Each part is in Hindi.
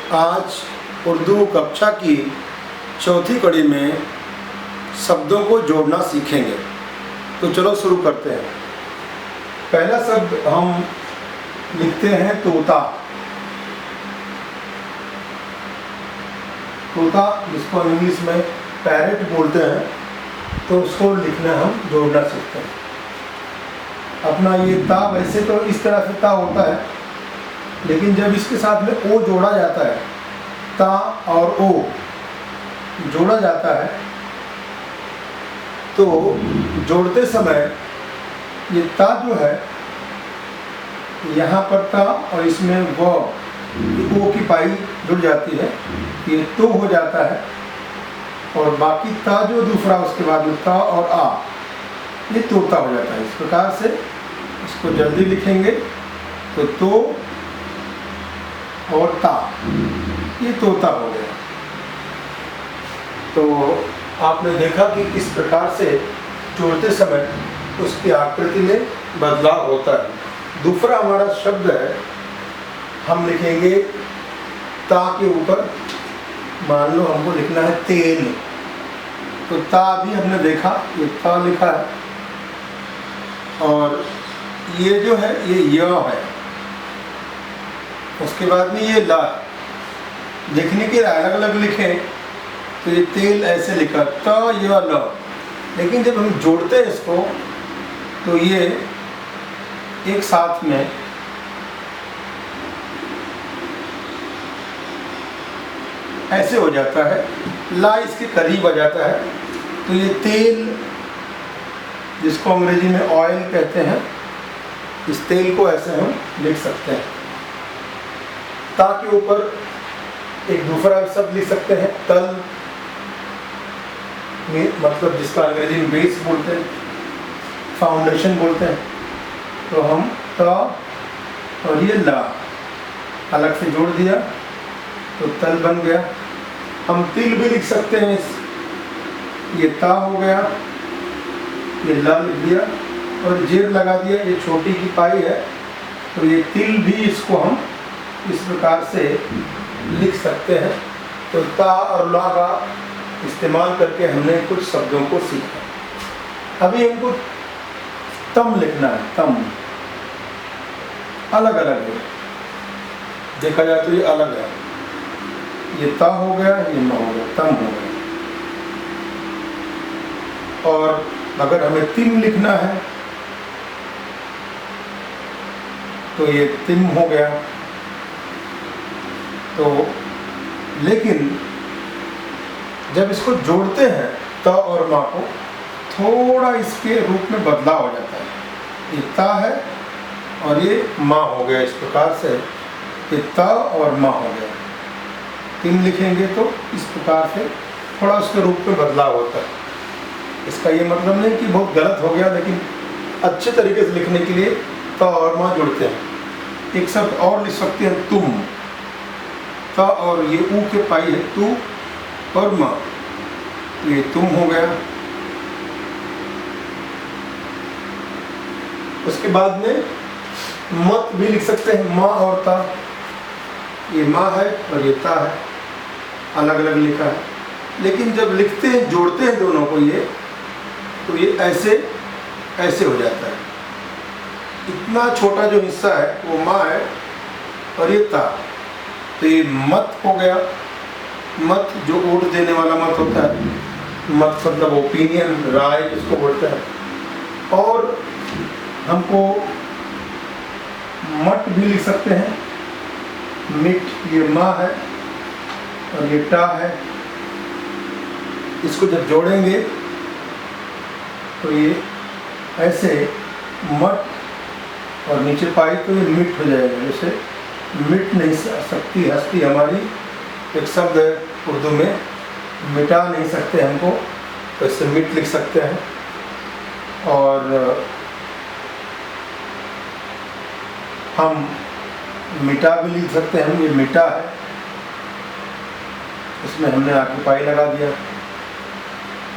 आज उर्दू कक्षा की चौथी कड़ी में शब्दों को जोड़ना सीखेंगे। तो चलो शुरू करते हैं। पहला शब्द हम लिखते हैं तोता। तोता जिसको इंग्लिश में पैरेट बोलते हैं, तो उसको लिखना हम जोड़ना सीखते हैं। अपना ये ता वैसे तो इस तरह से ता होता है, लेकिन जब इसके साथ में ओ जोड़ा जाता है, ता और ओ जोड़ा जाता है, तो जोड़ते समय ये ता जो है यहाँ पर ता और इसमें वो ओ की पाई जुड़ जाती है, ये तो हो जाता है। और बाकी ता जो दूसरा उसके बाद में ता और आ, ये तोता हो जाता है। इस प्रकार से इसको जल्दी लिखेंगे तो और ता, ये तोता हो गया। तो आपने देखा कि किस प्रकार से जोड़ते समय उसकी आकृति में बदलाव होता है। दूसरा हमारा शब्द है, हम लिखेंगे ता के ऊपर, मान लो हमको लिखना है तेल, तो ता भी हमने देखा, ये ता लिखा है। और ये जो है ये य है, उसके बाद में ये ला। लिखने के अलग अलग लिखें तो ये तेल ऐसे लिखा त य ल, लेकिन जब हम जोड़ते हैं इसको तो ये एक साथ में ऐसे हो जाता है, ला इसके करीब आ जाता है। तो ये तेल, जिसको अंग्रेजी में ऑयल कहते हैं, इस तेल को ऐसे हम लिख सकते हैं। ता के ऊपर एक दूसरा शब्द लिख सकते हैं, तल, मतलब जिसका अंग्रेजी में बेस बोलते हैं, फाउंडेशन बोलते हैं। तो हम ता और ये ला अलग से जोड़ दिया तो तल बन गया। हम तिल भी लिख सकते हैं, ये ता हो गया, ये ला लिख दिया और जेर लगा दिया, ये छोटी की पाई है, तो ये तिल भी, इसको हम इस प्रकार से लिख सकते हैं। तो ता और ला का इस्तेमाल करके हमने कुछ शब्दों को सीखा। अभी हमको तम लिखना है, तम अलग अलग है, देखा जाए तो ये अलग है। ये ता हो गया, ये म हो गया, तम हो गया। और अगर हमें तिम लिखना है तो ये तिम हो गया। तो लेकिन जब इसको जोड़ते हैं त और मा को, थोड़ा इसके रूप में बदलाव हो जाता है। ये ता है और ये मा हो गया। इस प्रकार से ये ता और मा हो गया। तिम लिखेंगे तो इस प्रकार से थोड़ा उसके रूप में बदलाव होता है। इसका ये मतलब नहीं कि बहुत गलत हो गया, लेकिन अच्छे तरीके से लिखने के लिए ता और मा जुड़ते हैं। एक शब्द और लिख सकते हैं, तुम। ता और ये ऊ के पाई है, तू और मा, ये तुम हो गया। उसके बाद में मत भी लिख सकते हैं, माँ और ता। ये माँ है और ये ता है, अलग अलग लिखा है। लेकिन जब लिखते हैं, जोड़ते हैं दोनों को, ये तो ये ऐसे ऐसे हो जाता है। इतना छोटा जो हिस्सा है वो माँ है और ये ता, तो ये मत हो गया। मत जो वोट देने वाला मत होता है, मत मतलब ओपिनियन, राय जिसको बोलते हैं। और हमको मट भी लिख सकते हैं, मिट, ये माँ है और ये टा है। इसको जब जोड़ेंगे तो ये ऐसे मट और नीचे पाई तो ये मिट हो जाएगा। जैसे मिट नहीं सकती हस्ती, हमारी एक शब्द है उर्दू में, मिटा नहीं सकते हमको, तो इससे मिट लिख सकते हैं। और हम मिटा भी लिख सकते हैं, ये मिटा है, इसमें हमने आगे पाई लगा दिया।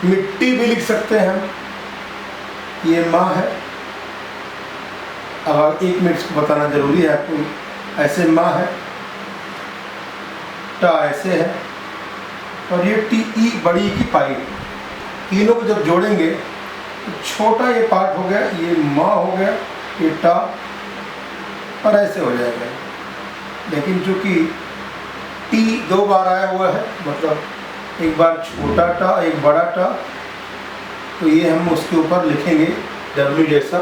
मिट्टी भी लिख सकते हैं हम, ये माँ है। अब 1 मिनट को बताना जरूरी है आपको। ऐसे माँ है टा ऐसे है, और ये टी ई बड़ी की पाई, तीनों को जब जोड़ेंगे तो छोटा ये पार्ट हो गया, ये माँ हो गया, ये टा, और ऐसे हो जाएगा। लेकिन चूँकि टी 2 बार आया हुआ है, मतलब एक बार छोटा टा एक बड़ा टा, तो ये हम उसके ऊपर लिखेंगे डब्ल्यू जैसा,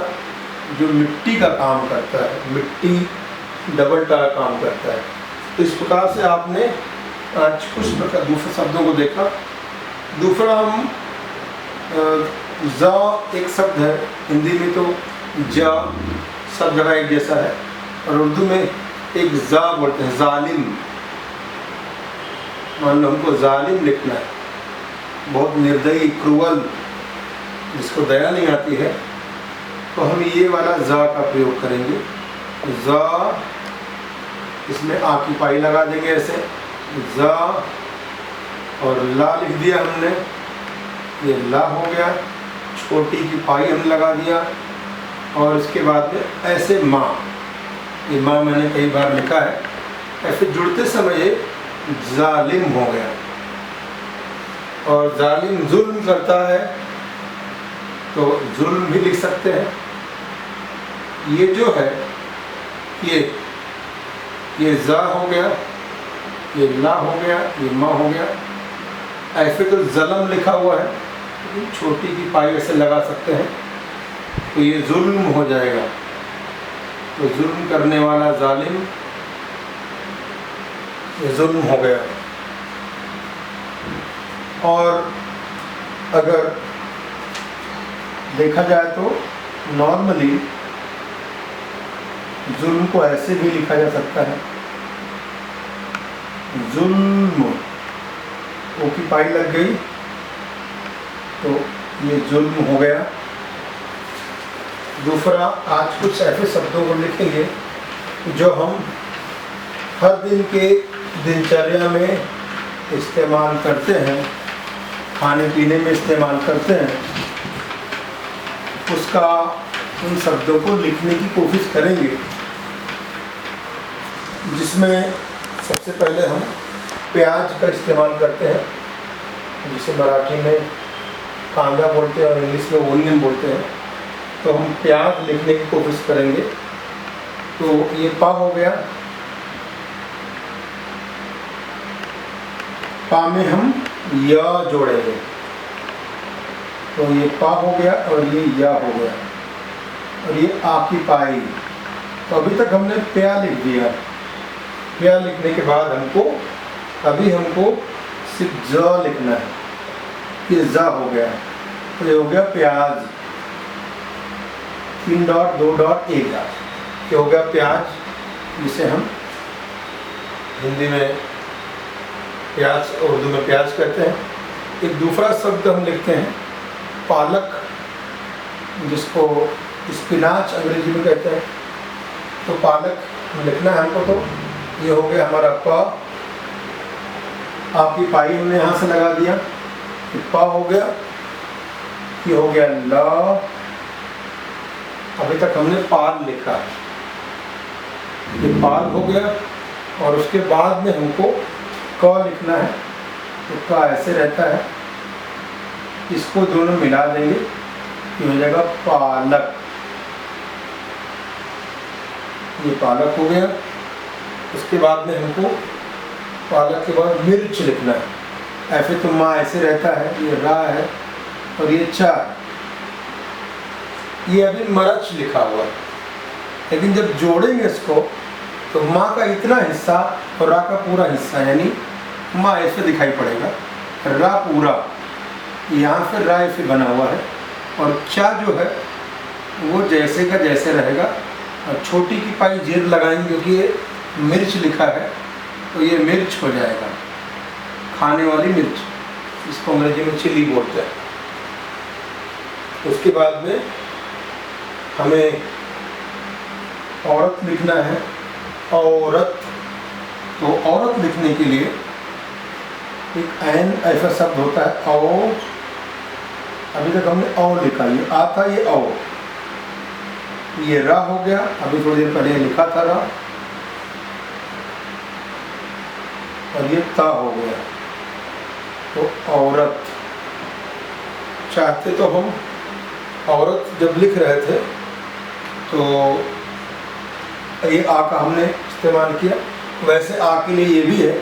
जो मिट्टी का काम करता है, मिट्टी डबल टा का काम करता है। तो इस प्रकार से आपने आज कुछ प्रकार दूसरे शब्दों को देखा। दूसरा हम ज़ा एक शब्द है, हिंदी में तो जा सब जगह एक जैसा है, और उर्दू में एक ज़ा बोलते हैं, जालिम। मान लो हमको जालिम लिखना है, बहुत निर्दयी, क्रूअल, जिसको दया नहीं आती है, तो हम ये वाला ज़ा का प्रयोग करेंगे। ज़ा, इसमें आ की पाई लगा देंगे ऐसे, ज़ा, और ला लिख दिया हमने, ये ला हो गया, छोटी की पाई हमने लगा दिया, और इसके बाद में ऐसे माँ, ये माँ मैंने कई बार लिखा है, ऐसे जुड़ते समय ये जालिम हो गया। और जालिम जुल्म करता है, तो जुल्म भी लिख सकते हैं। ये जो है ये जा हो गया, ये ला हो गया, ये माँ हो गया। ऐसे तो जलम लिखा हुआ है, छोटी की पाई ऐसे लगा सकते हैं, तो ये जुल्म हो जाएगा। तो जुल्म करने वाला जालिम, ये जुल्म हो गया। और अगर देखा जाए तो नॉर्मली जुल्म को ऐसे भी लिखा जा सकता है, जुल्म, ओ की पाई लग गई तो ये जुल्म हो गया। दूसरा, आज कुछ ऐसे शब्दों को लिखेंगे जो हम हर दिन के दिनचर्या में इस्तेमाल करते हैं, खाने पीने में इस्तेमाल करते हैं, उसका उन शब्दों को लिखने की कोशिश करेंगे। जिसमें सबसे पहले हम प्याज का इस्तेमाल करते हैं, जिसे मराठी में कांदा बोलते हैं और इंग्लिश में ओनियन बोलते हैं। तो हम प्याज लिखने की कोशिश करेंगे। तो ये पा हो गया, पा में हम या जोड़ेंगे, तो ये पा हो गया और ये या हो गया, और ये आ की पाई। तो अभी तक हमने प्या लिख दिया। प्या लिखने के बाद अभी हमको सिर्फ ज लिखना है, ये ज हो गया, तो ये हो गया प्याज। 3 डॉट 2 डॉट 1 डॉट, ये हो गया प्याज, जिसे हम हिंदी में प्याज, उर्दू में प्याज कहते हैं। एक दूसरा शब्द हम लिखते हैं पालक, जिसको स्पिनाच अंग्रेजी में कहते हैं। तो पालक लिखना है हमको, तो ये हो गया हमारा पा, आपकी पाई हमने यहाँ से लगा दिया, पा हो गया, ये हो गया ला। अभी तक हमने पाल लिखा, ये पाल हो गया, और उसके बाद में हमको क लिखना है। तो क ऐसे रहता है, इसको दोनों मिला देंगे, ये हो जाएगा पालक। ये पालक हो गया। उसके बाद में हमको पालक के बाद मिर्च लिखना है। ऐसे तो माँ ऐसे रहता है, ये रा है, और ये चा है। ये अभी मरच लिखा हुआ है, लेकिन जब जोड़ेंगे इसको तो माँ का इतना हिस्सा और रा का पूरा हिस्सा, यानी माँ ऐसे दिखाई पड़ेगा, रा पूरा, यहाँ से रा ऐसे बना हुआ है, और चा जो है वो जैसे का जैसे रहेगा। और छोटी की पाई जेर लगाएंगे, क्योंकि ये मिर्च लिखा है, तो ये मिर्च हो जाएगा, खाने वाली मिर्च, इसको अंग्रेजी में चिली बोलते हैं। उसके बाद में हमें औरत लिखना है, औरत। तो औरत लिखने के लिए एक ऐन ऐसा शब्द होता है, औ। अभी तक हमने औ लिखा, ये आ था, ये औ, ये रा हो गया। अभी थोड़ी देर पहले लिखा था रा, और ये ता हो गया। तो औरत, चाहते तो हम औरत जब लिख रहे थे तो ये आ का हमने इस्तेमाल किया, वैसे आ के लिए ये भी है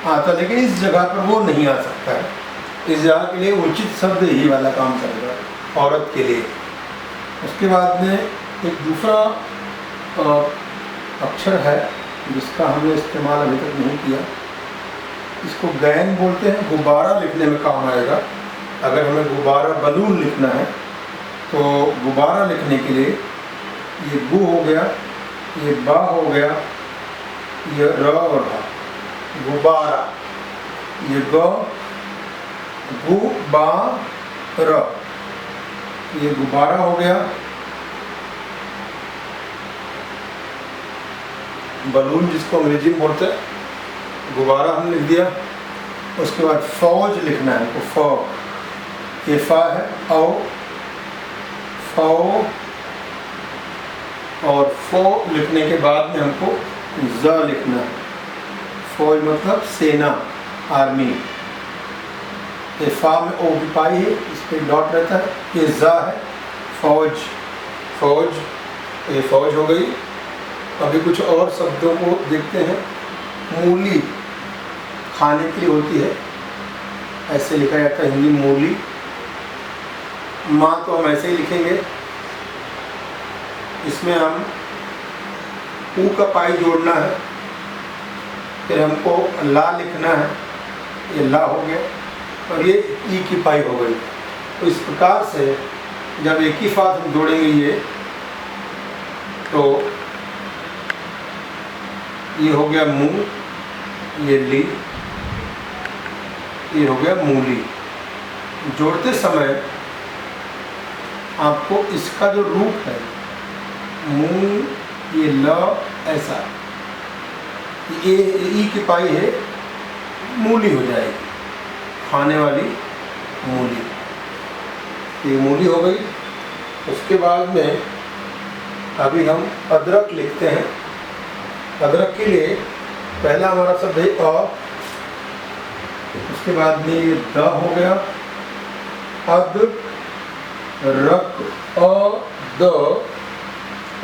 आता, लेकिन इस जगह पर वो नहीं आ सकता है। इस जगह के लिए उचित शब्द यही वाला काम करेगा औरत के लिए। उसके बाद में एक दूसरा अक्षर है जिसका हमने इस्तेमाल अभी तक नहीं किया, इसको गैन बोलते हैं। गुब्बारा लिखने में काम आएगा। अगर हमें गुब्बारा बलून लिखना है तो गुब्बारा लिखने के लिए ये गु हो गया, ये बा हो गया, ये र और हा, गुब्बारा, ये ग, गु बा र, ये गुब्बारा हो गया। बलून जिसको अंग्रेजी में बोलते हैं, गुब्बारा हम लिख दिया। उसके बाद फौज लिखना है तो फौ, ये फा है, औ, फौ, और फो लिखने के बाद में हमको ज लिखना है। फौज मतलब सेना, आर्मी। ये फा में ओ की पाई है, इस पर डॉट रहता है। ये ज है, फौज, फौज, ये फौज हो गई। अभी कुछ और शब्दों को देखते हैं। मूली खाने के लिए होती है, ऐसे लिखा जाता है हिंदी मूली। माँ तो हम ऐसे ही लिखेंगे, इसमें हम ऊ का पाई जोड़ना है, फिर हमको ला लिखना है, ये ला हो गया, और ये ई की पाई हो गई। तो इस प्रकार से जब एक ही साथ हम जोड़ेंगे ये, तो ये हो गया मुंह, ये ली, ये हो गया मूली। जोड़ते समय आपको इसका जो रूप है मुंह, ये ल, ऐसा, ये ई की पाई है, मूली हो जाएगी, खाने वाली मूली। ये मूली हो गई। उसके बाद में अभी हम अदरक लिखते हैं। अदरक के लिए पहला हमारा शब्द है अ, उसके बाद में ये द हो गया, अद, रक, अ, द,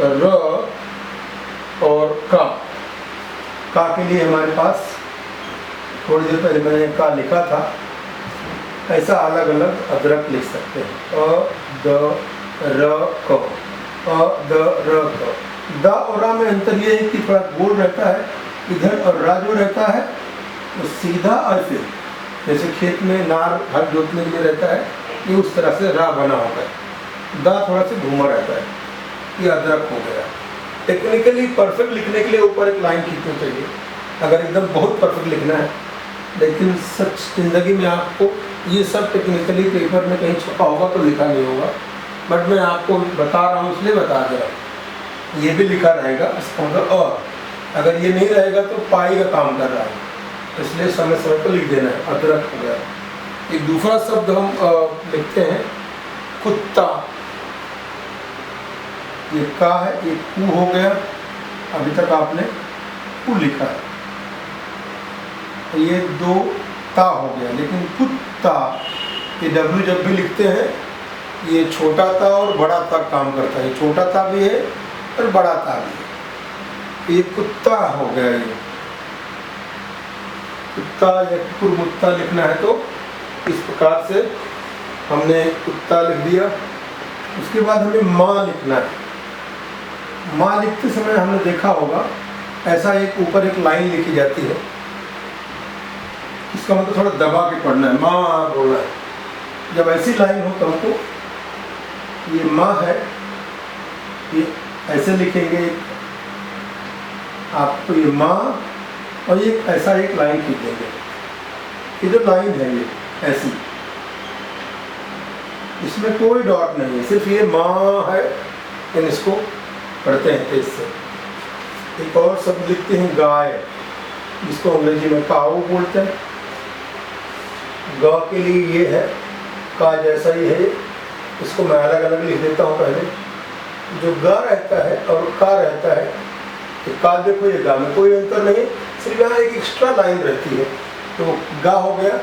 र और का के लिए हमारे पास थोड़ी देर पहले मैंने का लिखा था, ऐसा अलग अलग अदरक लिख सकते हैं। अ, द, र, क, अ, द, र, क। द और रा में अंतर ये है कि थोड़ा गोल रहता है, इधर और रा जो रहता है वो सीधा, और फिर जैसे खेत में नार हल जोतने के लिए रहता है, ये उस तरह से रा बना होता है। दा थोड़ा सा घूमा रहता है। ये अदरक हो गया। टेक्निकली परफेक्ट लिखने के लिए ऊपर एक लाइन खींचनी चाहिए, अगर एकदम बहुत परफेक्ट लिखना है। लेकिन सच जिंदगी में आपको ये सब टेक्निकली पेपर में कहीं छपा होगा तो लिखा नहीं होगा, बट मैं आपको बता रहा हूँ इसलिए बता दे रहा हूँ। ये भी लिखा रहेगा, इसका मतलब अगर ये नहीं रहेगा तो पाई का काम कर रहा है, इसलिए समय समय पर लिख देना है। अदरक हो गया। एक दूसरा शब्द हम लिखते हैं कुत्ता। ये का है, ये कु हो गया। अभी तक आपने कु लिखा है, ये दो ता हो गया। लेकिन कुत्ता, ये डब्ल्यू जब भी लिखते हैं ये छोटा ता और बड़ा ता काम करता है। छोटा ता भी है और बड़ा ता भी है। ये कुत्ता हो गया। ये कुत्ता या कुकुरमुत्ता लिखना है तो इस प्रकार से हमने कुत्ता लिख दिया। उसके बाद हमें माँ लिखना है। माँ लिखते समय हमने देखा होगा ऐसा एक ऊपर एक लाइन लिखी जाती है, इसका मतलब थोड़ा दबा के पढ़ना है, माँ बोलना है। जब ऐसी लाइन हो तो हमको ये माँ है, ये ऐसे लिखेंगे आपको, ये माँ, और ये ऐसा एक लाइन खींच देंगे। ये जो लाइन है ये ऐसी, इसमें कोई डॉट नहीं है, सिर्फ ये माँ है। इन इसको पढ़ते हैं तेज से। एक और शब्द लिखते हैं गाय, जिसको अंग्रेजी में काऊ बोलते हैं। ग के लिए ये है, का जैसा ही है, इसको मैं अलग अलग लिख देता हूँ। पहले जो ग रहता है और का रहता है, तो का देखो ये गा में कोई अंतर नहीं, सिर्फ यहाँ एक एक्स्ट्रा लाइन रहती है। तो गा हो गया,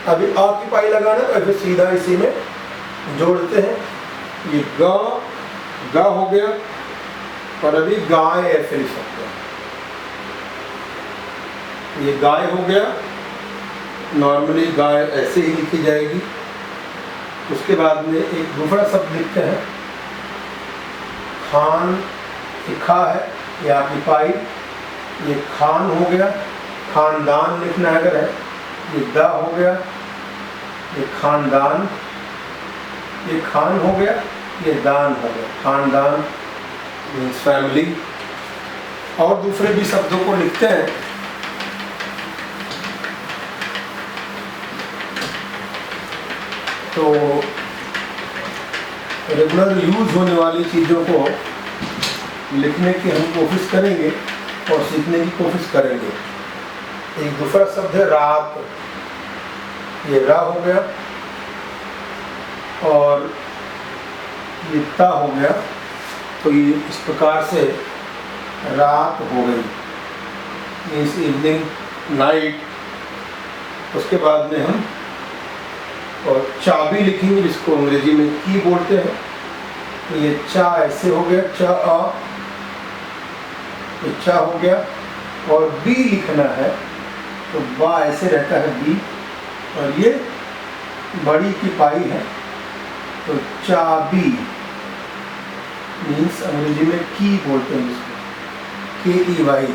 अभी आ की पाई लगाना तो फिर सीधा इसी में जोड़ते हैं, ये गा हो गया, और अभी गाय ऐसे लिख सकते हैं, ये गाय हो गया, नॉर्मली गाय ऐसे ही लिखी जाएगी। उसके बाद में एक दूसरा शब्द लिखते हैं, खान, लिखा है ये आपकी पाई, ये खान हो गया, खानदान लिखना है अगर है, ये दा हो गया, ये खानदान, ये खान हो गया, ये दान हो गया, खानदान मीन्स फैमिली। और दूसरे भी शब्दों को लिखते हैं, तो रेगुलर यूज होने वाली चीज़ों को लिखने की हम कोशिश करेंगे और सीखने की कोशिश करेंगे। एक दूसरा शब्द है रात, ये रा हो गया, और ये ता हो गया, तो ये इस प्रकार से रात हो गई, मीन्स इवनिंग, नाइट। उसके बाद में हम और चाबी लिखेंगे, जिसको अंग्रेजी में की बोलते हैं। तो ये चा ऐसे हो गया, चा हो गया, और बी लिखना है तो बा ऐसे रहता है बी, और ये बड़ी की पाई है तो चाबी मीन्स अंग्रेजी में की बोलते हैं जिसको, KEY।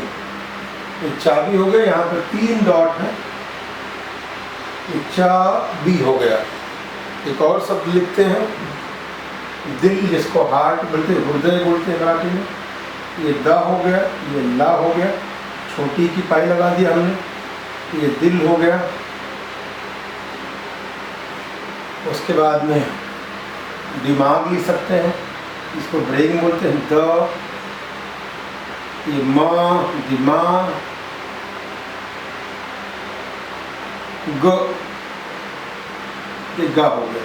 ये चाबी हो गया, यहाँ पर 3 डॉट है, ये चाबी हो गया। एक और शब्द लिखते हैं, दिल, जिसको हार्ट बोलते हैं, हृदय बोलते हैं मराठी में, ये दा हो गया, ये ला हो गया, छोटी की पाई लगा दिया हमने, ये दिल हो गया। उसके बाद में दिमाग लिख सकते हैं, इसको ब्रेन बोलते हैं, द, ये माँ, दिमाग, ग, ये गा हो गया,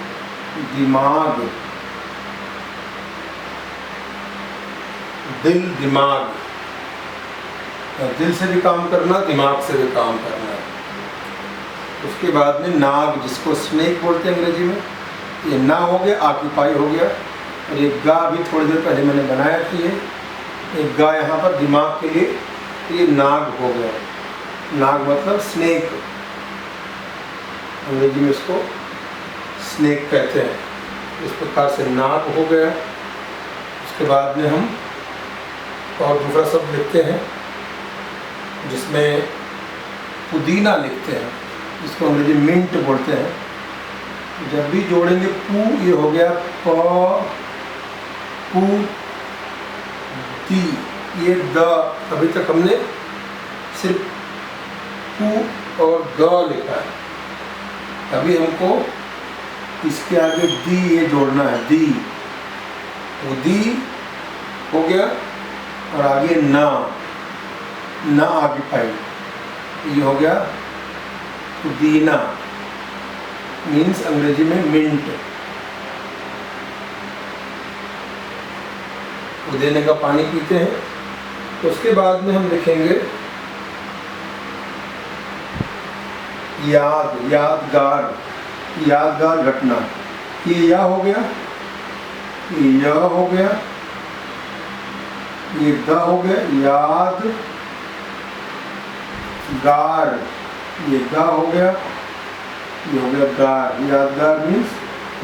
दिमाग, दिल, दिमाग, दिल से भी काम करना, दिमाग से भी काम करना है। उसके बाद में नाग, जिसको स्नेक बोलते हैं अंग्रेजी में, ये ना हो गया, ऑक्यूपाई हो गया, और ये गा भी थोड़ी देर पहले मैंने बनाया थी, एक गा यहाँ पर दिमाग के लिए, ये नाग हो गया। नाग मतलब स्नेक, अंग्रेजी में इसको स्नेक कहते हैं। इस प्रकार से नाग हो गया। उसके बाद में हम और दूसरा शब्द लिखते हैं, जिसमें पुदीना लिखते हैं, जिसको अंग्रेजी मिंट बोलते हैं। जब भी जोड़ेंगे पू, ये हो गया प, पू, दी, ये द। अभी तक हमने सिर्फ पू और ग लिखा है, अभी हमको इसके आगे दी ये जोड़ना है, दी, वो दी हो गया, और आगे ना, ना आगे पाई, ये हो गया पुदीना, मीन्स अंग्रेजी में मिंट। पुदीने का पानी पीते हैं। तो उसके बाद में हम लिखेंगे याद, यादगार, यादगार घटना, ये या हो गया, ये या हो गया, ये दा हो गया, याद गार, ये गा हो गया, ये हो गया गार। यादगार मीन्स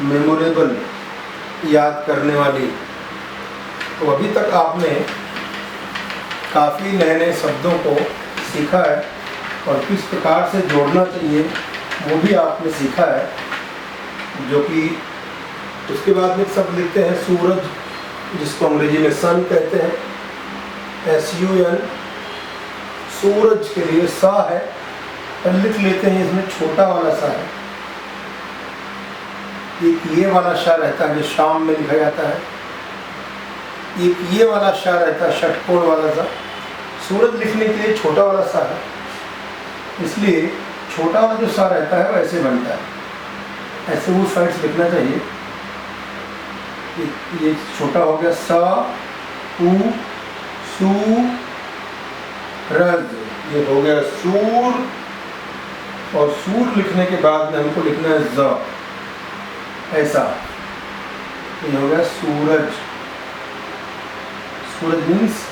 मेमोरेबल, याद करने वाली। तो अभी तक आपने काफ़ी नए नए शब्दों को सीखा है, और किस प्रकार से जोड़ना चाहिए वो भी आपने सीखा है, जो कि उसके बाद में शब्द लिखते हैं सूरज, जिसको अंग्रेजी में सन कहते हैं, SUN। सूरज के लिए सा है, पर लिख लेते हैं, इसमें छोटा वाला सा है, एक ये वाला शा रहता है जो शाम में लिखा जाता है, एक ये वाला शा रहता है षटकोण वाला सा। सूरज लिखने के लिए छोटा वाला सा है, इसलिए छोटा वाला जो सा रहता है वो ऐसे बनता है, ऐसे वो साइड्स लिखना चाहिए। ये छोटा हो गया सा, उ, सू, रज, ये हो गया सूर, और सूर लिखने के बाद में हमको लिखना है ज, ऐसा। ये हो गया सूरज, सूरज मीन्स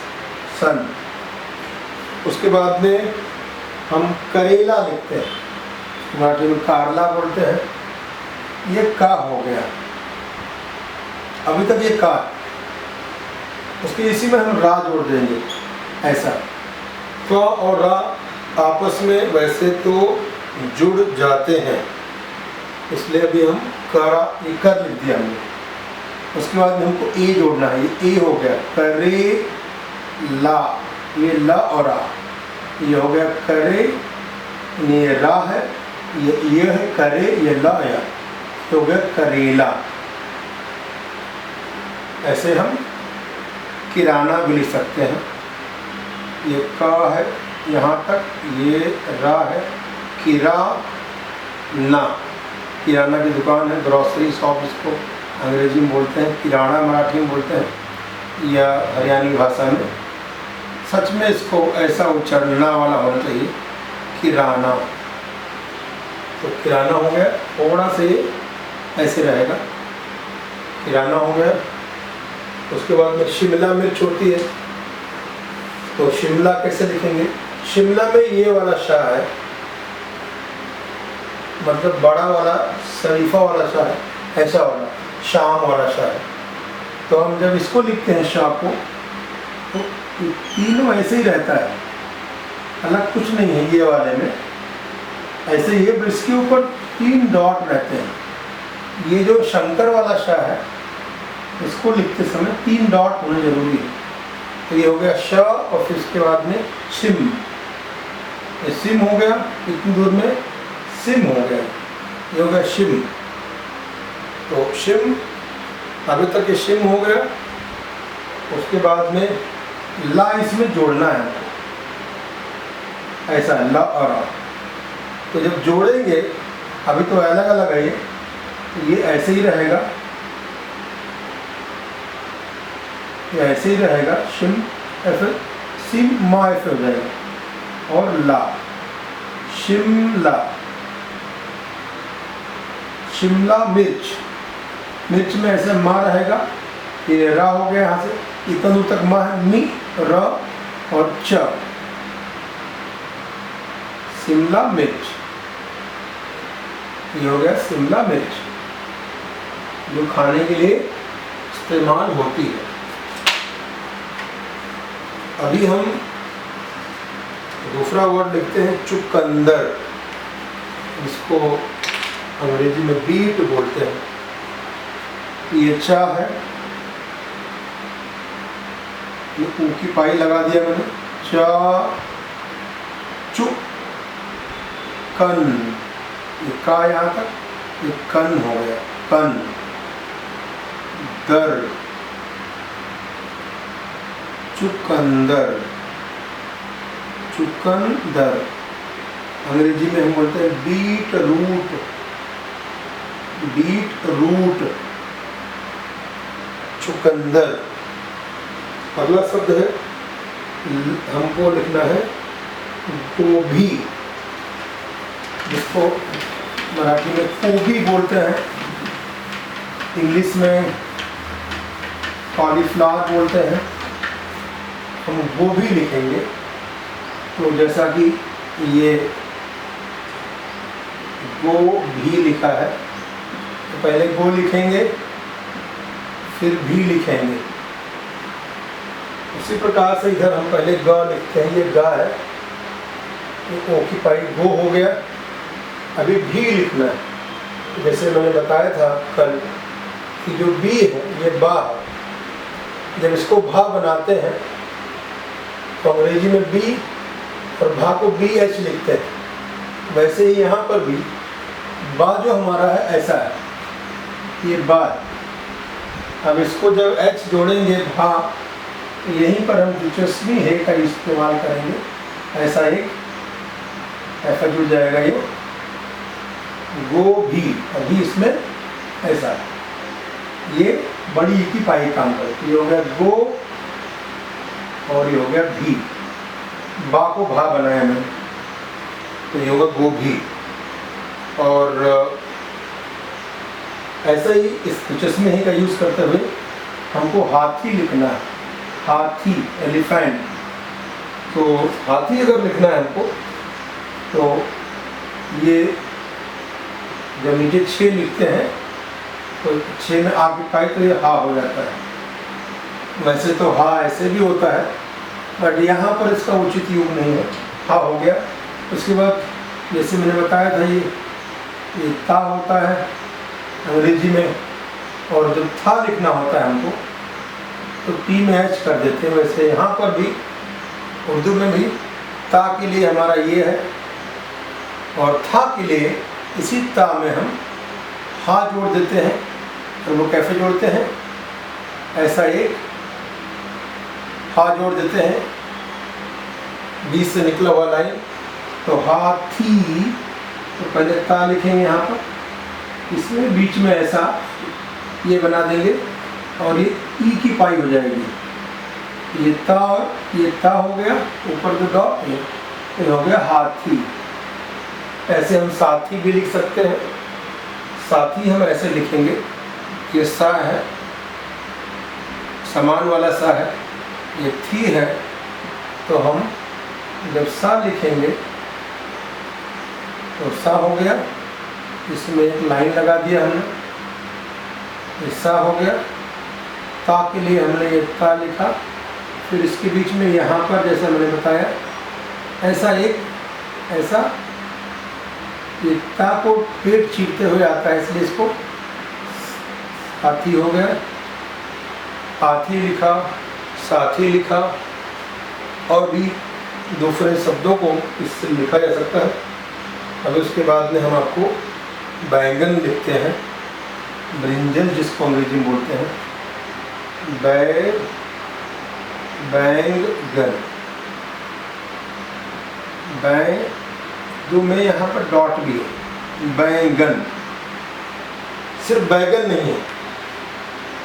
सन। उसके बाद में हम करेला लिखते हैं, मराठी में कारला बोलते हैं। ये का हो गया, अभी तक ये का, उसके इसी में हम रा जोड़ देंगे ऐसा। क और रा आपस में वैसे तो जुड़ जाते हैं, इसलिए अभी हम करा, ये कर लिख दिया हमने। उसके बाद में हमको ए जोड़ना है, ये ए हो गया करे ला, ये ला और रा, ये हो गया करे, ये रा है, ये है करे, ये ला या, तो हो गया करेला। ऐसे हम किराना भी लिख सकते हैं। ये का है यहाँ तक, ये रा है, किराना, किराना की दुकान है, ग्रॉसरी शॉप इसको अंग्रेजी में बोलते हैं, किराना मराठी में बोलते हैं या हरियाणवी भाषा में। सच में इसको ऐसा उच्चारणा वाला होना चाहिए, किराना। तो किराना हो गया, थोड़ा से ऐसे रहेगा, किराना हो गया। उसके बाद में शिमला मिर्च होती है, तो शिमला कैसे लिखेंगे? शिमला में ये वाला शाह है, मतलब बड़ा वाला शरीफा वाला शाह है, ऐसा वाला शाम वाला शाह है। तो हम जब इसको लिखते हैं शाह को, तो तीनों ऐसे ही रहता है, अलग कुछ नहीं है ये वाले में, ऐसे ही है। इसके ऊपर 3 डॉट रहते हैं। ये जो शंकर वाला शाह है, इसको लिखते समय 3 डॉट होना जरूरी है। तो ये हो गया श, और फिर इसके बाद में सिम, ये सिम हो गया, इतनी दूर में सिम हो गया, ये हो गया शिम। तो शिम, अभी तक ये शिम हो गया। उसके बाद में ला इसमें जोड़ना है, ऐसा ला और रा। तो जब जोड़ेंगे, अभी तो अलग अलग है ये ऐसे ही रहेगा, ये ऐसे ही रहेगा, शिम ऐसे, सिम मा ऐसे हो जाएगा, और ला, शिमला, शिमला मिर्च, मिर्च में ऐसे मा रहेगा, ये रा हो गया यहाँ से, इतना दूर तक मा है, मी, र और च, शिमला मिर्च। ये हो गया शिमला मिर्च, जो खाने के लिए इस्तेमाल होती है। अभी हम दूसरा वर्ड लिखते हैं चुकंदर, इसको अंग्रेजी में बीट बोलते हैं। ये चा है, ये ऊ की पाई लगा दिया मैंने, चा, चु, कन, ये का यहाँ तक, ये कन हो गया, कन, दर, चुकंदर, चुकंदर। अंग्रेजी में हम बोलते हैं बीट रूट, बीट रूट, चुकंदर। अगला शब्द है, हमको लिखना है गोभी, जिसको मराठी में गोभी बोलते हैं, इंग्लिश में कॉलीफ्लावर बोलते हैं। हम गोभी लिखेंगे, तो जैसा कि ये गो भी लिखा है, तो पहले गो लिखेंगे, फिर भी लिखेंगे। उसी प्रकार से इधर हम पहले ग लिखते हैं, ये गा है, ये ओ की पाई गो हो गया। अभी भी लिखना है, जैसे मैंने बताया था कल कि जो बी है ये बा है। जब इसको भा बनाते हैं तो अंग्रेजी में बी और भा को बी एच लिखते हैं, वैसे ही यहाँ पर भी बा जो हमारा है ऐसा है, ये बा। अब इसको जब एच जोड़ेंगे भा, यहीं पर हम दिलचस्पी है का इस्तेमाल करेंगे, ऐसा एक ऐसा जुड़ जाएगा ये गोभी। अभी इसमें ऐसा ये बड़ी की पाई काम करती है, ये हो गया गो और ये हो गया भी। बा को भा बनाया मैंने, तो ये होगा गोभी। और ऐसा ही इस चश्मे ही का यूज़ करते हुए हमको हाथी लिखना है, हाथी, एलिफेंट। तो हाथी अगर लिखना है हमको, तो ये जब नीचे 6 लिखते हैं तो 6 में आगे पाए तो ये हा हो जाता है। वैसे तो हा ऐसे भी होता है, बट यहाँ पर इसका उचित योग नहीं है, हा हो गया। उसके बाद जैसे मैंने बताया था, ये ता होता है अंग्रेजी में, और जब था लिखना होता है हमको तो टी में एच कर देते हैं। वैसे यहाँ पर भी उर्दू में भी ता के लिए हमारा ये है, और था के लिए इसी ता में हम हा जोड़ देते हैं। और वो कैसे जोड़ते हैं, ऐसा एक हा जोड़ देते हैं, बीच से निकला हुआ लाइन, तो हाथी। तो पहले ता लिखेंगे यहाँ पर, इसमें बीच में ऐसा ये बना देंगे, और ये ई की पाई हो जाएगी। ये ता और ये ता हो गया, ऊपर जो डॉट ये हो गया हाथी। ऐसे हम साथी भी लिख सकते हैं, साथी हम ऐसे लिखेंगे, ये सा है, समान वाला सा है, ये थी है, तो हम जब सा लिखेंगे तो सा हो गया, इसमें एक लाइन लगा दिया हमने, ये सा हो गया। ता के लिए हमने ये ता लिखा, फिर इसके बीच में यहाँ पर जैसा मैंने बताया ऐसा एक ऐसा ये ता को पेट चीरते हुए आता है, इसलिए इसको हाथी हो गया। हाथी लिखा, साथी लिखा, और भी दूसरे शब्दों को इससे लिखा जा सकता है। अब उसके बाद में हम आपको बैंगन लिखते हैं, ब्रिंजल जिसको अंग्रेजी में बोलते हैं, बैंगन, जो में यहाँ पर डॉट भी है, बैंगन, सिर्फ बैगन नहीं है।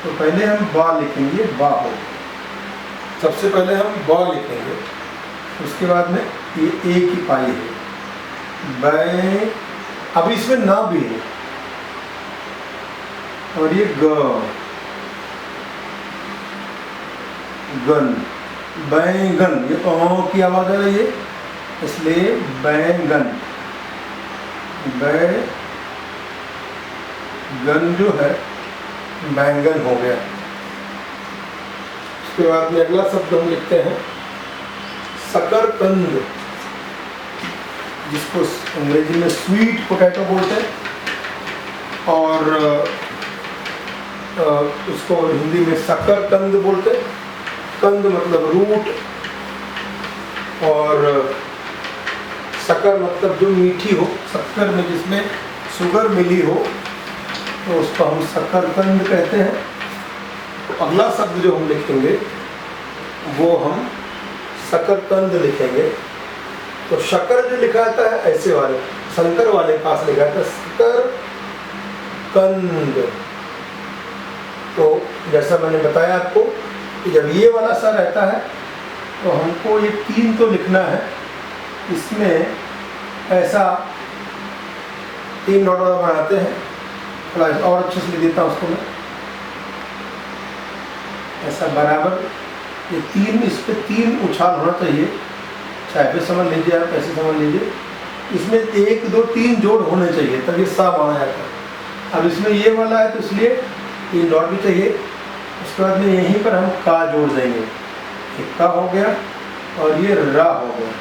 तो पहले हम बा लिखेंगे, बा हो, सबसे पहले हम बा लिखेंगे, उसके बाद में ये ए की पाई है, बै, अब इसमें ना भी है, और ये गन, बैंगन, ये ओ की आवाज आ रही है, इसलिए बैंगन, गन जो है बैंगन हो गया। उसके बाद में अगला शब्द हम लिखते हैं शकरकंद, जिसको अंग्रेजी में स्वीट पोटैटो बोलते हैं, और उसको हिंदी में शकरकंद बोलते हैं। कंद मतलब रूट, और शक्कर मतलब जो मीठी हो, शक्कर में जिसमें शुगर मिली हो, तो उसको हम शकरकंद कहते हैं। तो अगला शब्द जो हम लिखेंगे वो हम शकरकंद लिखेंगे। तो शक्कर जो लिखा जाता है ऐसे वाले शंकर वाले पास लिखा जाता है शकरकंद। तो जैसा मैंने बताया आपको कि जब ये वाला सा रहता है तो हमको ये 3 तो लिखना है, इसमें ऐसा 3 डॉट बनाते हैं। थोड़ा और अच्छे से लिख देता हूँ उसको मैं, ऐसा बराबर ये 3, इस पर 3 उछाल होना चाहिए, चाहे पे समझ लीजिए आप, ऐसे समझ लीजिए। इसमें 1 2 3 जोड़ होने चाहिए, तब ये सा माना जाता है। अब इसमें ये वाला है तो इसलिए 3 डॉट भी चाहिए। उसके बाद में यहीं पर हम का जोड़ देंगे, एक का हो गया और ये रा हो गया,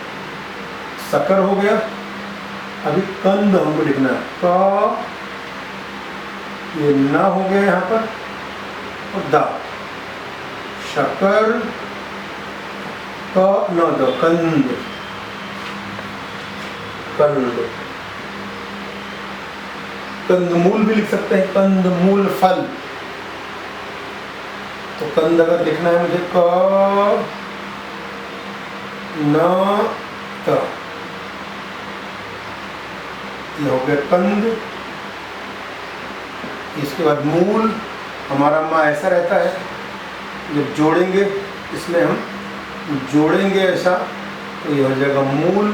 शक्कर हो गया। अभी कंद हमको लिखना है, का, ये ना हो गया यहाँ पर, और दा, शक्कर का न दो, कंद, कंद, कंदमूल भी लिख सकते हैं, कंदमूल फल। तो कंद अगर लिखना है मुझे, क न त, ये हो गया कंद। इसके बाद मूल, हमारा माँ ऐसा रहता है, जब जोड़ेंगे इसमें हम जोड़ेंगे ऐसा, तो यह हो जाएगा मूल